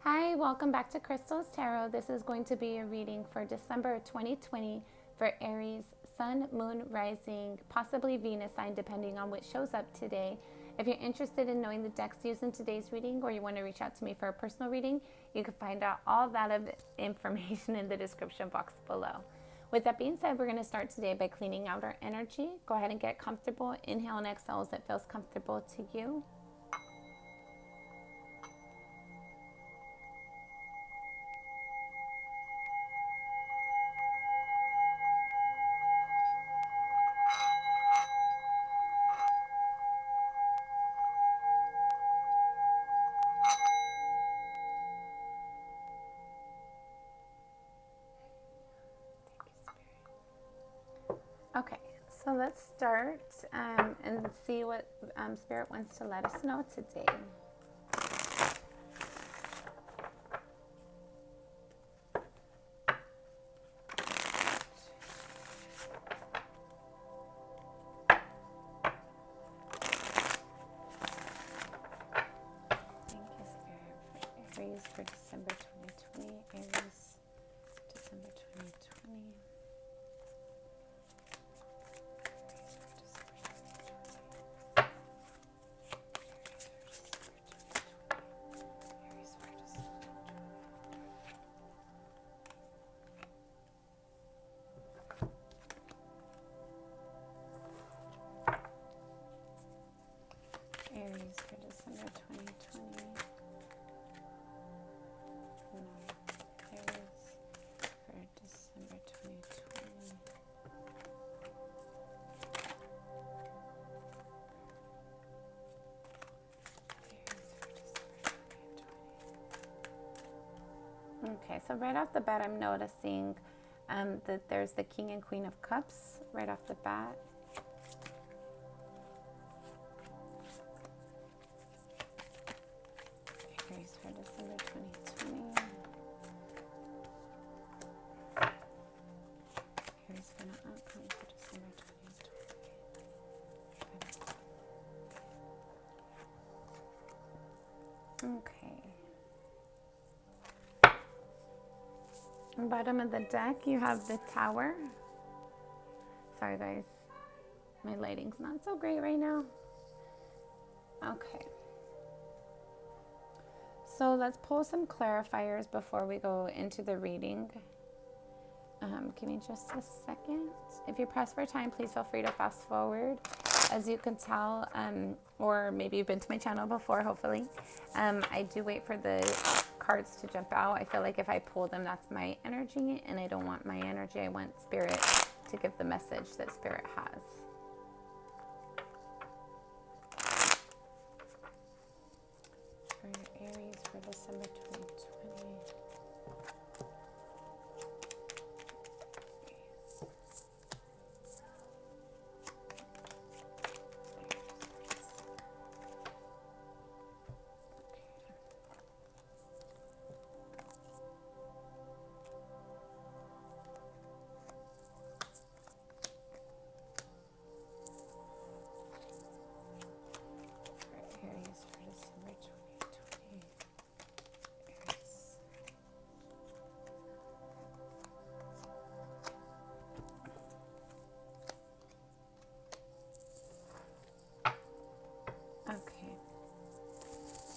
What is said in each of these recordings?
Hi, welcome back to Crystal's Tarot. This is going to be a reading for December 2020 for Aries, Sun, Moon, Rising, possibly Venus sign, depending on what shows up today. If you're interested in knowing the decks used in today's reading, or you want to reach out to me for a personal reading, you can find out all that information in the description box below. With that being said, we're going to start today by cleaning out our energy. Go ahead and get comfortable. Inhale and exhale as it feels comfortable to you. Okay, so let's start and see what Spirit wants to let us know today. Thank you, Spirit, for Aries for December 2020. Aries, December 2020. Aries for December 2020. No. Aries for December 2020. Okay, so right off the bat, I'm noticing that there's the King and Queen of Cups right off the bat. Aries for December 2020. Aries for an outcome for December 2020. Okay. Bottom of the deck, you have the Tower. Sorry, guys. My lighting's not so great right now. Okay. So let's pull some clarifiers before we go into the reading. Give me just a second. If you press for time, please feel free to fast forward. As you can tell, or maybe you've been to my channel before, hopefully, I do wait for the cards to jump out. I feel like if I pull them, that's my energy, and I don't want my energy. I want Spirit to give the message that Spirit has. For Aries for December 2020.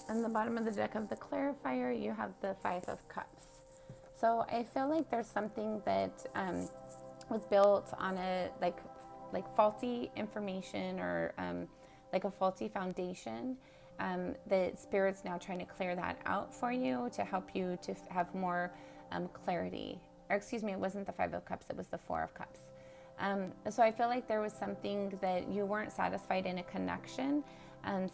On the bottom of the deck of the clarifier, you have the Five of Cups. So I feel like there's something that was built on a like faulty information, or like a faulty foundation. That Spirit's now trying to clear that out for you to help you to have more clarity. Or excuse me, it wasn't the Five of Cups, it was the Four of Cups. So I feel like there was something that you weren't satisfied in a connection.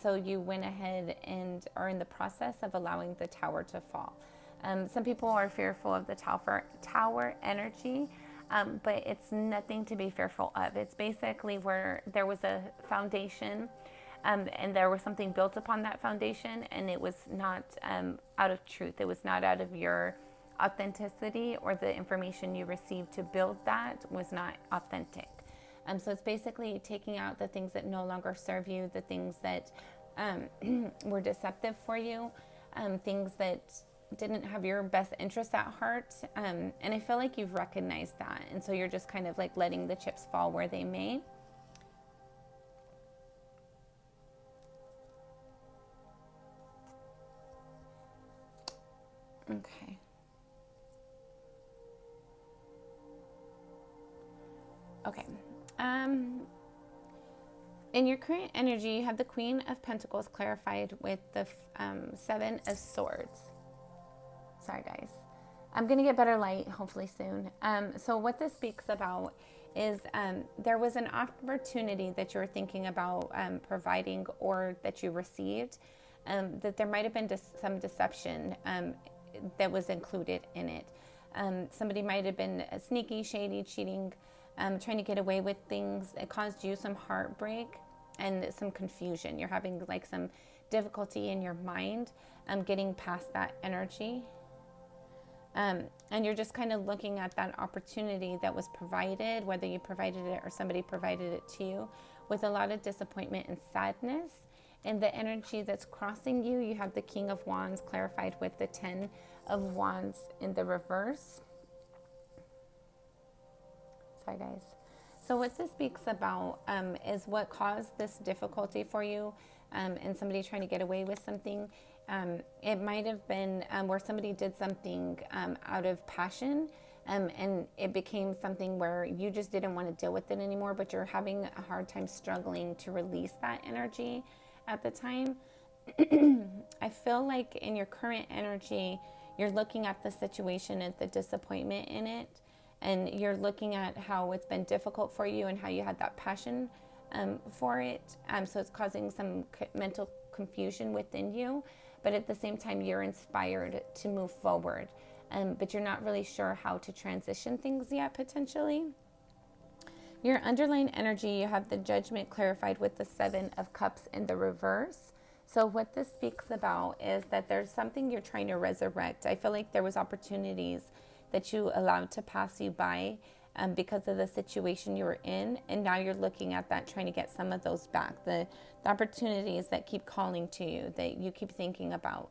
So you went ahead and are in the process of allowing the Tower to fall. Some people are fearful of the tower energy, but it's nothing to be fearful of. It's basically where there was a foundation, and there was something built upon that foundation, and it was not out of truth. It was not out of your authenticity, or the information you received to build that was not authentic. So it's basically taking out the things that no longer serve you, the things that were deceptive for you, things that didn't have your best interest at heart. And I feel like you've recognized that. And so you're just kind of like letting the chips fall where they may. Okay. Okay. In your current energy, you have the Queen of Pentacles clarified with the Seven of Swords. Sorry, guys. I'm going to get better light hopefully soon. So what this speaks about is there was an opportunity that you were thinking about providing or that you received, that there might have been some deception that was included in it. Somebody might have been sneaky, shady, cheating, trying to get away with things. It caused you some heartbreak and some confusion. You're having like some difficulty in your mind getting past that energy. And you're just kind of looking at that opportunity that was provided, whether you provided it or somebody provided it to you, with a lot of disappointment and sadness. And the energy that's crossing you, you have the King of Wands clarified with the Ten of Wands in the reverse. Sorry, guys. So what this speaks about is what caused this difficulty for you and somebody trying to get away with something. It might have been where somebody did something out of passion and it became something where you just didn't want to deal with it anymore, but you're having a hard time struggling to release that energy at the time. I feel like in your current energy, you're looking at the situation and the disappointment in it, and you're looking at how it's been difficult for you and how you had that passion for it. So it's causing some mental confusion within you, but at the same time, you're inspired to move forward, but you're not really sure how to transition things yet, potentially. Your underlying energy, you have the Judgment clarified with the Seven of Cups in the reverse. So what this speaks about is that there's something you're trying to resurrect. I feel like there was opportunities that you allowed to pass you by because of the situation you were in, and now you're looking at that, trying to get some of those back. The opportunities that keep calling to you, that you keep thinking about,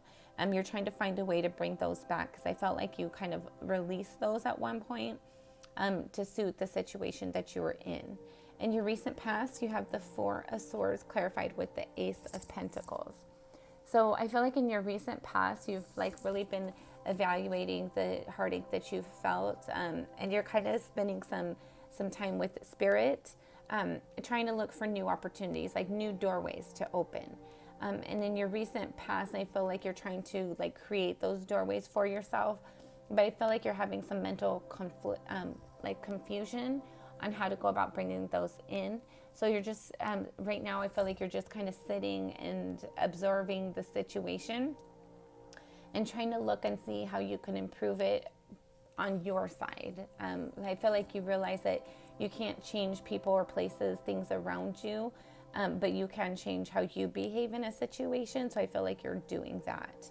you're trying to find a way to bring those back, because I felt like you kind of released those at one point to suit the situation that you were in. In your recent past, you have the Four of Swords clarified with the Ace of Pentacles. So I feel like in your recent past, you've like really been evaluating the heartache that you've felt, and you're kind of spending some time with spirit, trying to look for new opportunities, like new doorways to open. And in your recent past, I feel like you're trying to like create those doorways for yourself, but I feel like you're having some mental conflict, like confusion on how to go about bringing those in. So you're just, right now, I feel like you're just kind of sitting and observing the situation and trying to look and see how you can improve it on your side. I feel like you realize that you can't change people or places, things around you, but you can change how you behave in a situation. So I feel like you're doing that.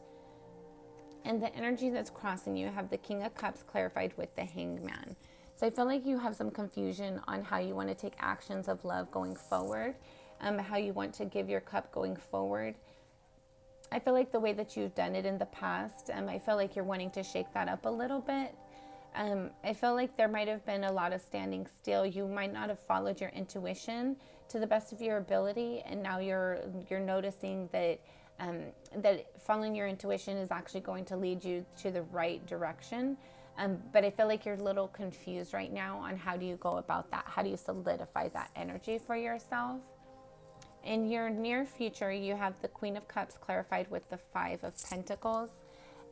And the energy that's crossing you, have the King of Cups clarified with the Hangman. So I feel like you have some confusion on how you want to take actions of love going forward, how you want to give your cup going forward. I feel like the way that you've done it in the past, I feel like you're wanting to shake that up a little bit. I feel like there might have been a lot of standing still. You might not have followed your intuition to the best of your ability, and now you're noticing that that following your intuition is actually going to lead you to the right direction. But I feel like you're a little confused right now on how do you go about that? How do you solidify that energy for yourself? In your near future, you have the Queen of Cups clarified with the Five of Pentacles.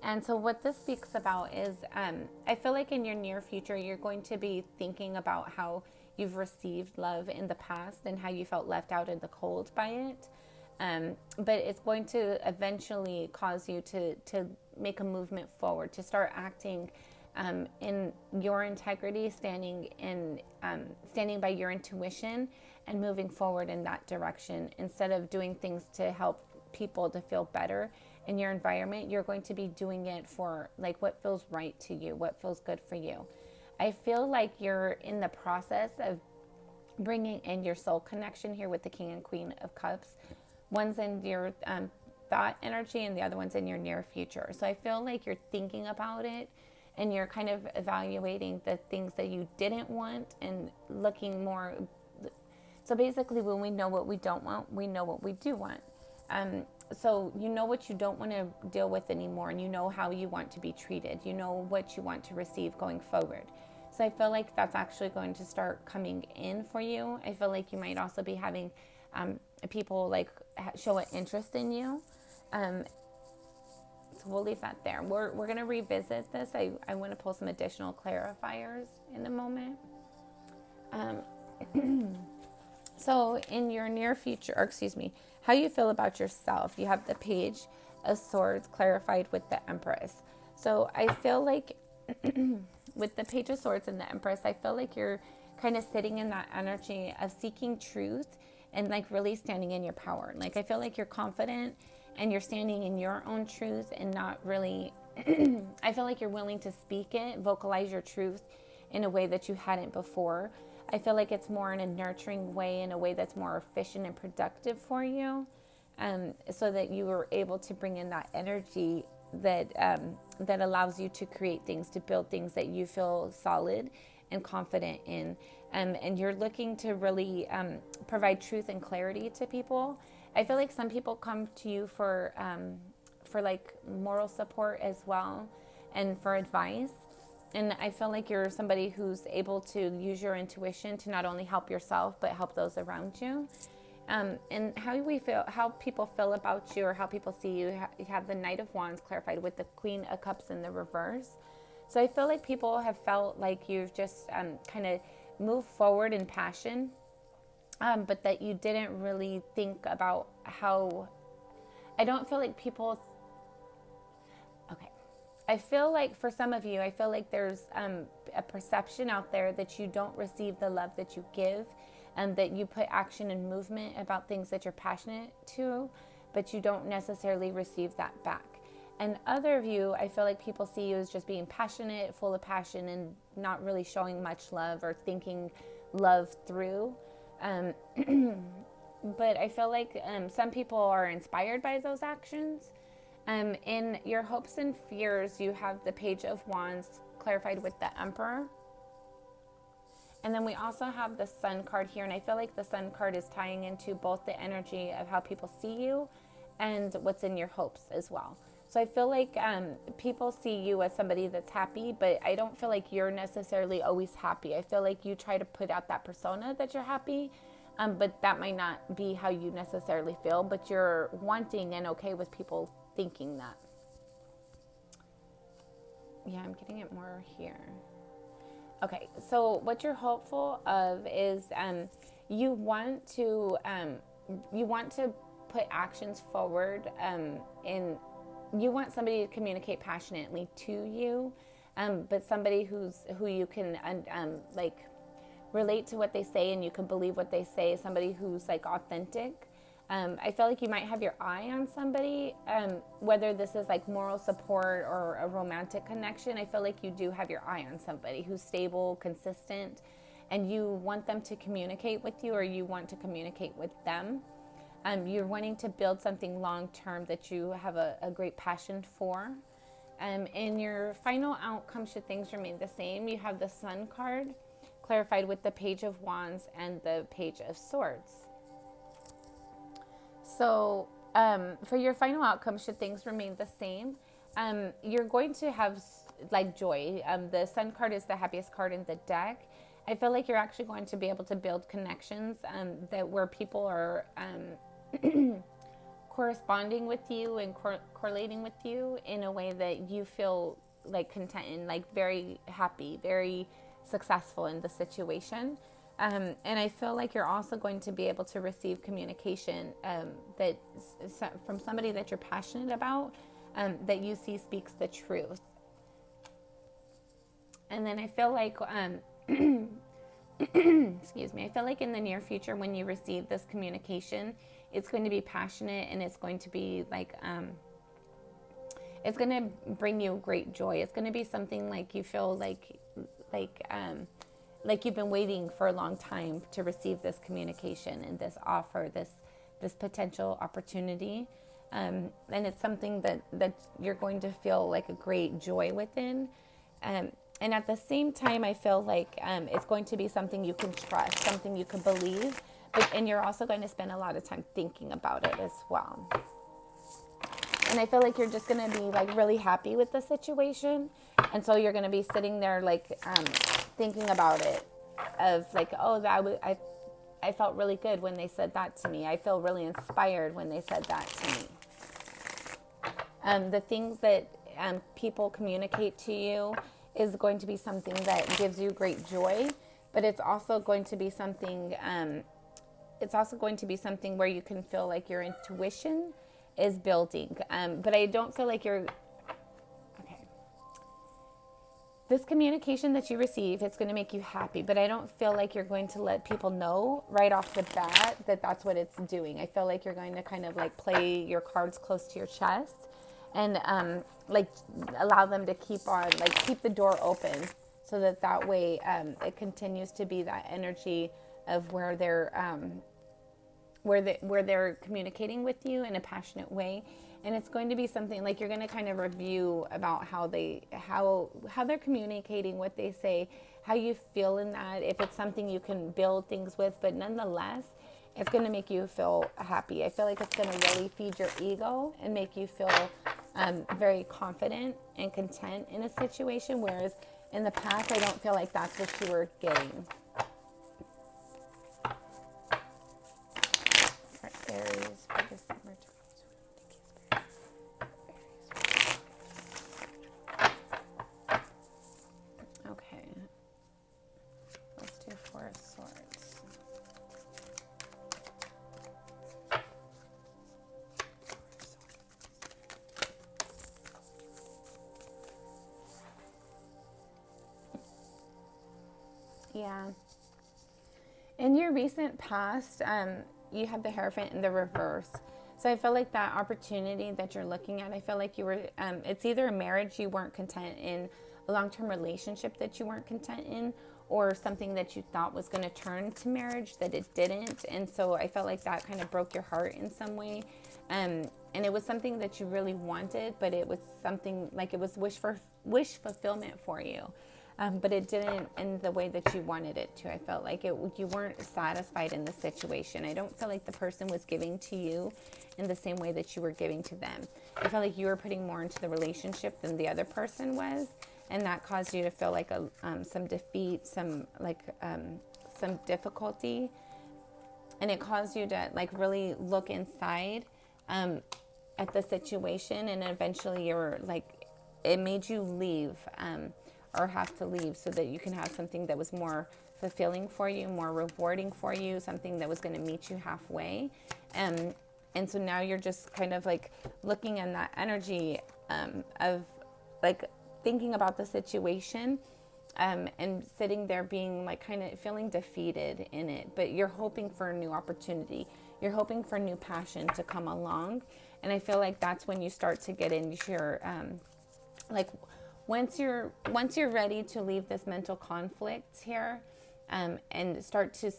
And so what this speaks about is, I feel like in your near future, you're going to be thinking about how you've received love in the past and how you felt left out in the cold by it. But it's going to eventually cause you to make a movement forward, to start acting in your integrity, standing by your intuition and moving forward in that direction. Instead of doing things to help people to feel better in your environment, you're going to be doing it for like what feels right to you, what feels good for you. I feel like you're in the process of bringing in your soul connection here with the King and Queen of Cups. One's in your thought energy, and the other one's in your near future. So I feel like you're thinking about it and you're kind of evaluating the things that you didn't want and looking more. So basically, when we know what we don't want, we know what we do want. So you know what you don't want to deal with anymore, and you know how you want to be treated. You know what you want to receive going forward. So I feel like that's actually going to start coming in for you. I feel like you might also be having people like show an interest in you. So we'll leave that there. We're going to revisit this. I want to pull some additional clarifiers in a moment. So in your near future, or excuse me, how you feel about yourself, you have the Page of Swords clarified with the Empress. So I feel like with the Page of Swords and the Empress, I feel like you're kind of sitting in that energy of seeking truth and like really standing in your power. Like I feel like you're confident and you're standing in your own truth and not really, I feel like you're willing to speak it, vocalize your truth in a way that you hadn't before. I feel like it's more in a nurturing way, in a way that's more efficient and productive for you, so that you were able to bring in that energy that that allows you to create things, to build things that you feel solid and confident in. And you're looking to really provide truth and clarity to people. I feel like some people come to you for like moral support as well and for advice. And I feel like you're somebody who's able to use your intuition to not only help yourself, but help those around you. And how people feel about you, or how people see you, you have the Knight of Wands clarified with the Queen of Cups in the reverse. So I feel like people have felt like you've just kind of moved forward in passion, but that you didn't really think about how, I don't feel like people, okay. I feel like for some of you, I feel like there's a perception out there that you don't receive the love that you give, and that you put action and movement about things that you're passionate to, but you don't necessarily receive that back. And other of you, I feel like people see you as just being passionate, full of passion, and not really showing much love or thinking love through. But I feel like some people are inspired by those actions. In your hopes and fears, you have the Page of Wands clarified with the Emperor. And then we also have the Sun card here. And I feel like the Sun card is tying into both the energy of how people see you and what's in your hopes as well. So I feel like people see you as somebody that's happy, but I don't feel like you're necessarily always happy. I feel like you try to put out that persona that you're happy, but that might not be how you necessarily feel, but you're wanting and okay with people thinking that. Yeah, I'm getting it more here. Okay, so what you're hopeful of is you want to put actions forward, in you want somebody to communicate passionately to you, but somebody who you can like relate to what they say, and you can believe what they say. Somebody who's like authentic. I feel like you might have your eye on somebody, whether this is like moral support or a romantic connection. I feel like you do have your eye on somebody who's stable, consistent, and you want them to communicate with you, or you want to communicate with them. You're wanting to build something long-term that you have a great passion for. In your final outcome, should things remain the same, you have the Sun card clarified with the Page of Wands and the Page of Swords. So for your final outcome, should things remain the same, you're going to have like joy. The Sun card is the happiest card in the deck. I feel like you're actually going to be able to build connections that where people are corresponding with you and correlating with you in a way that you feel like content and like very happy, very successful in the situation. And I feel like you're also going to be able to receive communication that from somebody that you're passionate about, that you see speaks the truth. And then I feel like, excuse me, I feel like in the near future when you receive this communication, it's going to be passionate, and it's going to be like, it's going to bring you great joy. It's going to be something like you feel like you've been waiting for a long time to receive this communication and this offer, this potential opportunity. And it's something that you're going to feel like a great joy within. And at the same time, I feel like it's going to be something you can trust, something you can believe, and you're also going to spend a lot of time thinking about it as well. And I feel like you're just going to be like really happy with the situation. And so you're going to be sitting there like thinking about it, of like, oh, I felt really good when they said that to me. I feel really inspired when they said that to me. The things that people communicate to you is going to be something that gives you great joy, but it's also going to be something. It's also going to be something where you can feel like your intuition is building. But I don't feel like you're. Okay. This communication that you receive, it's going to make you happy, but I don't feel like you're going to let people know right off the bat that that's what it's doing. I feel like you're going to kind of like play your cards close to your chest, and like allow them to keep the door open, so that way it continues to be that energy of where they're communicating with you in a passionate way. And it's going to be something like you're going to kind of review about how they're communicating, what they say, how you feel in that, if it's something you can build things with, but nonetheless, it's going to make you feel happy. I feel like it's going to really feed your ego and make you feel very confident and content in a situation, whereas in the past, I don't feel like that's what you were getting. For Aries for December 2020. Okay. Let's do Four of Swords. Yeah. In your recent past, you have the Hierophant in the reverse. So I feel like that opportunity that you're looking at, I feel like you were, it's either a marriage you weren't content in, a long-term relationship that you weren't content in, or something that you thought was going to turn to marriage that it didn't. And so I felt like that kind of broke your heart in some way. And it was something that you really wanted, but it was something like it was wish fulfillment for you. But it didn't in the way that you wanted it to. I felt like you weren't satisfied in the situation. I don't feel like the person was giving to you in the same way that you were giving to them. I felt like you were putting more into the relationship than the other person was, and that caused you to feel like some defeat, some difficulty, and it caused you to like really look inside at the situation, and eventually it made you leave. Or have to leave so that you can have something that was more fulfilling for you, more rewarding for you, something that was going to meet you halfway. And so now you're just kind of like looking in that energy of like thinking about the situation and sitting there being like kind of feeling defeated in it. But you're hoping for a new opportunity. You're hoping for new passion to come along. And I feel like that's when you start to get into your once you're ready to leave this mental conflict here and start to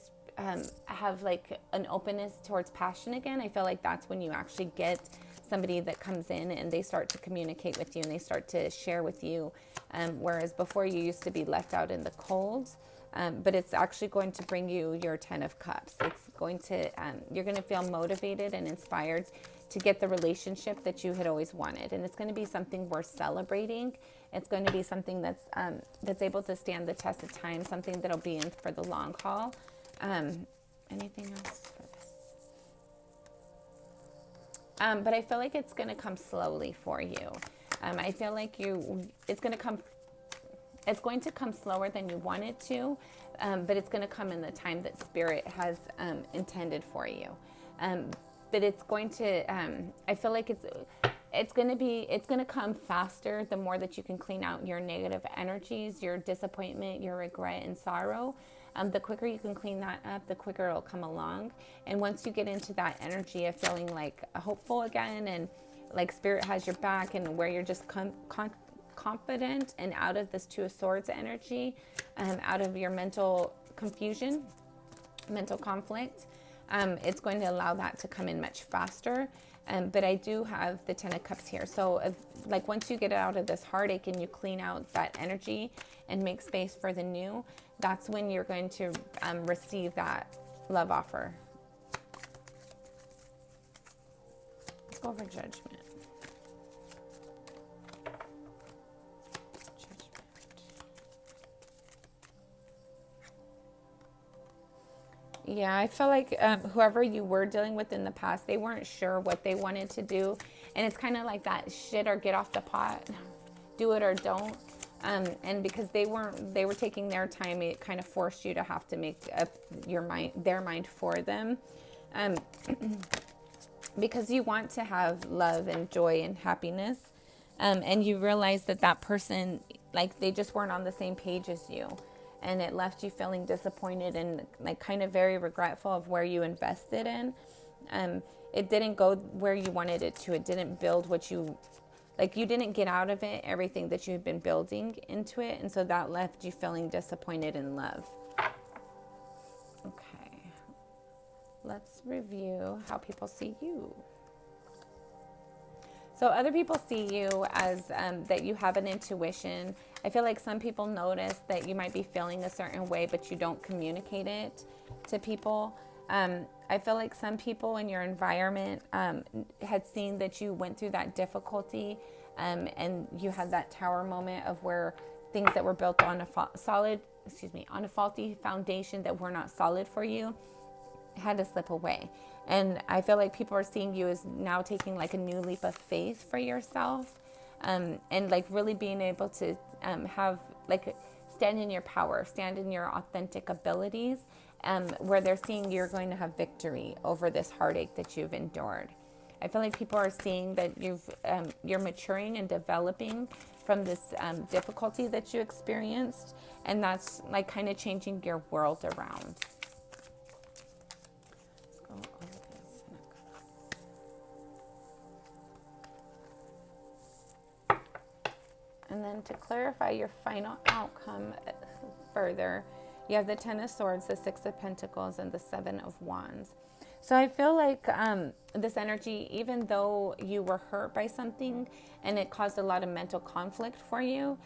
have like an openness towards passion again, I feel like that's when you actually get somebody that comes in and they start to communicate with you and they start to share with you, whereas before you used to be left out in the cold. But it's actually going to bring you your 10 of Cups. It's going to, you're going to feel motivated and inspired to get the relationship that you had always wanted. And it's going to be something worth celebrating. It's going to be something that's able to stand the test of time, something that'll be in for the long haul. Anything else for this? But I feel like it's going to come slowly for you. I feel like it's going to come slower than you want it to, but it's going to come in the time that Spirit has intended for you. But it's going to, I feel like it's going to come faster the more that you can clean out your negative energies, your disappointment, your regret and sorrow. The quicker you can clean that up, the quicker it'll come along. And once you get into that energy of feeling like hopeful again and like Spirit has your back and where you're just confident and out of this Two of Swords energy, out of your mental confusion, mental conflict, it's going to allow that to come in much faster. But I do have the 10 of Cups here. So like once you get out of this heartache and you clean out that energy and make space for the new, that's when you're going to receive that love offer. Let's go over Judgment. Yeah, I feel like whoever you were dealing with in the past, they weren't sure what they wanted to do. And it's kind of like that shit or get off the pot, do it or don't. And because they were taking their time, it kind of forced you to have to make up their mind for them. Because you want to have love and joy and happiness. And you realize that person, like they just weren't on the same page as you. And it left you feeling disappointed and like kind of very regretful of where you invested in. It didn't go where you wanted it to. It didn't build what you, like you didn't get out of it everything that you had been building into it. And so that left you feeling disappointed in love. Okay. Let's review how people see you. So other people see you as that you have an intuition. I feel like some people notice that you might be feeling a certain way, but you don't communicate it to people. I feel like some people in your environment had seen that you went through that difficulty and you had that tower moment of where things that were built on a faulty foundation that were not solid for you had to slip away. And I feel like people are seeing you as now taking like a new leap of faith for yourself, and like really being able to have like stand in your power, stand in your authentic abilities, where they're seeing you're going to have victory over this heartache that you've endured. I feel like people are seeing that you're maturing and developing from this difficulty that you experienced, and that's like kind of changing your world around. And then to clarify your final outcome further, you have the 10 of Swords, the 6 of Pentacles, and the 7 of Wands. So I feel like this energy, even though you were hurt by something and it caused a lot of mental conflict for you,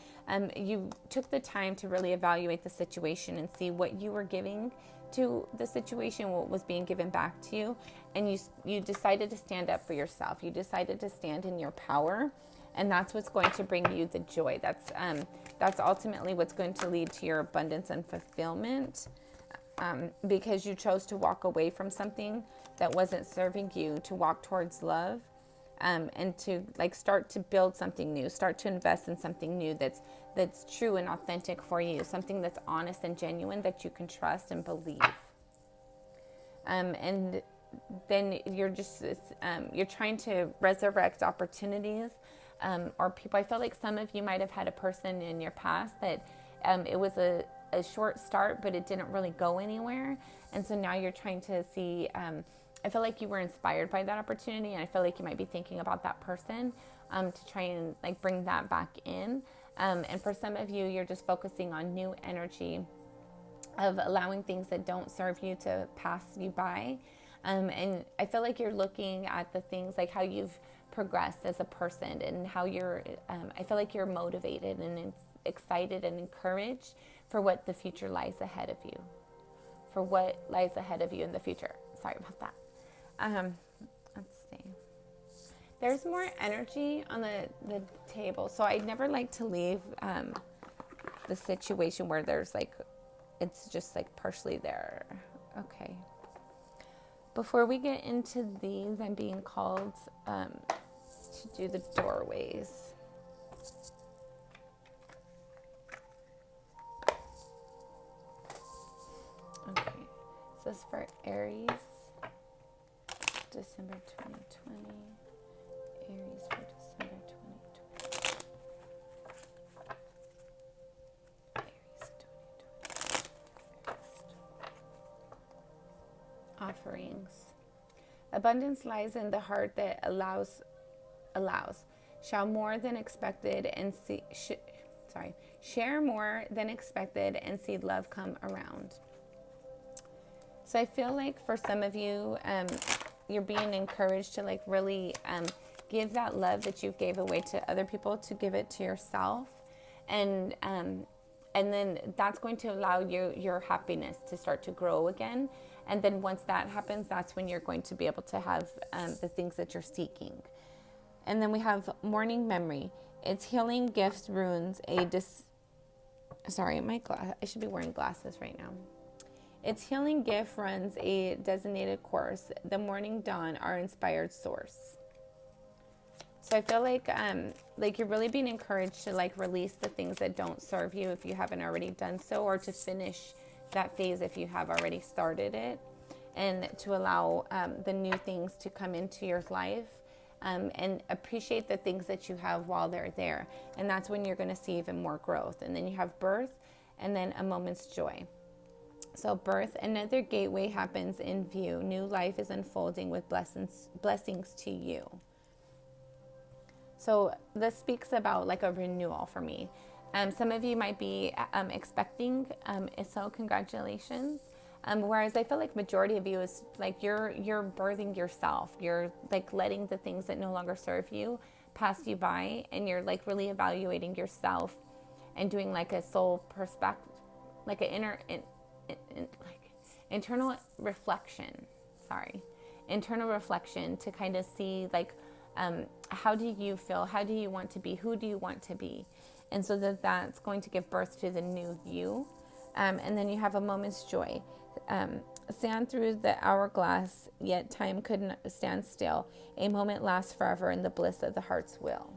you took the time to really evaluate the situation and see what you were giving to the situation, what was being given back to you. And you decided to stand up for yourself. You decided to stand in your power. And that's what's going to bring you the joy. That's ultimately what's going to lead to your abundance and fulfillment, because you chose to walk away from something that wasn't serving you, to walk towards love, and to like start to build something new, start to invest in something new that's true and authentic for you, something that's honest and genuine that you can trust and believe. And then you're just you're trying to resurrect opportunities. Or people, I feel like some of you might have had a person in your past that it was a short start, but it didn't really go anywhere. And so now you're trying to see, I feel like you were inspired by that opportunity. And I feel like you might be thinking about that person to try and like bring that back in. And for some of you, you're just focusing on new energy of allowing things that don't serve you to pass you by. And I feel like you're looking at the things like how you've progressed as a person and how you're, I feel like you're motivated and excited and encouraged for what the future lies ahead of you, in the future. Sorry about that. Let's see. There's more energy on the table. So I never like to leave the situation where there's like, it's just like partially there. Okay. Before we get into these, I'm being called to do the doorways. Okay, so this is for Aries, December 2020. Aries for December 2020. Aries 2020. Offerings. Abundance lies in the heart that allows. Share more than expected and see love come around. So I feel like for some of you, you're being encouraged to like really give that love that you gave away to other people, to give it to yourself. And then that's going to allow your happiness to start to grow again. And then once that happens, that's when you're going to be able to have the things that you're seeking. And then we have morning memory. It's healing gifts, runes, I should be wearing glasses right now. Its healing gift runs a designated course. The morning dawn, our inspired source. So I feel like you're really being encouraged to like release the things that don't serve you if you haven't already done so, or to finish that phase if you have already started it, and to allow the new things to come into your life, and appreciate the things that you have while they're there. And that's when you're going to see even more growth. And then you have birth, and then a moment's joy. So birth, another gateway happens in view. New life is unfolding with blessings to you. So this speaks about like a renewal for me. Some of you might be expecting, so congratulations. Whereas I feel like majority of you is like you're birthing yourself. You're like letting the things that no longer serve you pass you by, and you're like really evaluating yourself and doing like a soul perspective, like an internal reflection. Internal reflection to kind of see like, how do you feel? How do you want to be? Who do you want to be? And so that's going to give birth to the new you. And then you have a moment's joy. Stand through the hourglass, yet time couldn't stand still. A moment lasts forever in the bliss of the heart's will.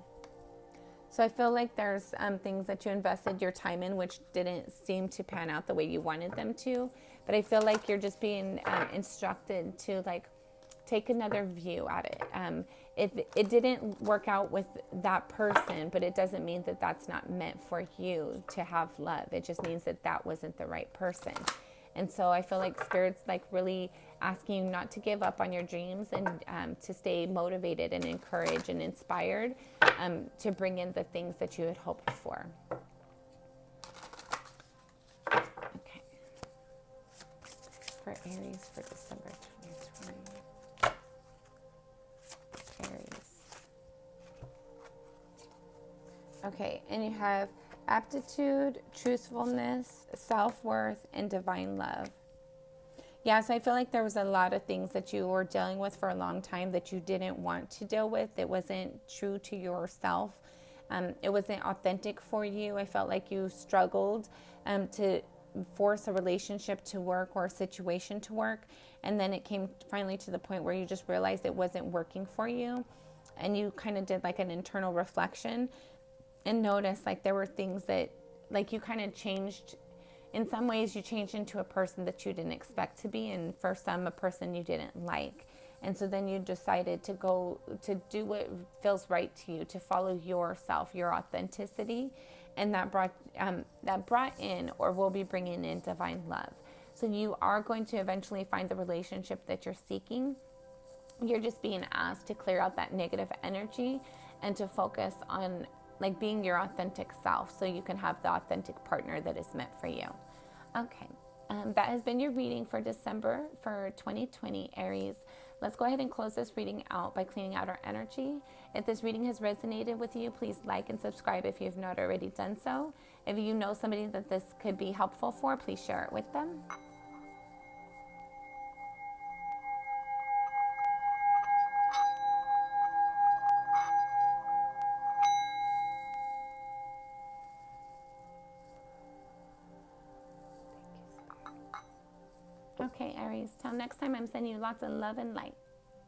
So I feel like there's things that you invested your time in which didn't seem to pan out the way you wanted them to. But I feel like you're just being instructed to like take another view at it. It didn't work out with that person, but it doesn't mean that that's not meant for you to have love. It just means that that wasn't the right person. And so I feel like Spirit's like really asking you not to give up on your dreams, and to stay motivated and encouraged and inspired, to bring in the things that you had hoped for. Okay. For Aries for December 2020. Aries. Okay, and you have aptitude, truthfulness, self-worth, and divine love. Yeah, so I feel like there was a lot of things that you were dealing with for a long time that you didn't want to deal with. It wasn't true to yourself. It wasn't authentic for you. I felt like you struggled to force a relationship to work or a situation to work. And then it came finally to the point where you just realized it wasn't working for you. And you kind of did like an internal reflection and noticed like there were things that like you kind of changed. In some ways you changed into a person that you didn't expect to be, and for some a person you didn't like. And so then you decided to go to do what feels right to you, to follow yourself, your authenticity, and that brought in, or will be bringing in, divine love. So you are going to eventually find the relationship that you're seeking. You're just being asked to clear out that negative energy and to focus on like being your authentic self, so you can have the authentic partner that is meant for you. Okay, that has been your reading for December for 2020, Aries. Let's go ahead and close this reading out by cleaning out our energy. If this reading has resonated with you, please like and subscribe if you have not already done so. If you know somebody that this could be helpful for, please share it with them. Okay, Aries, till next time, I'm sending you lots of love and light.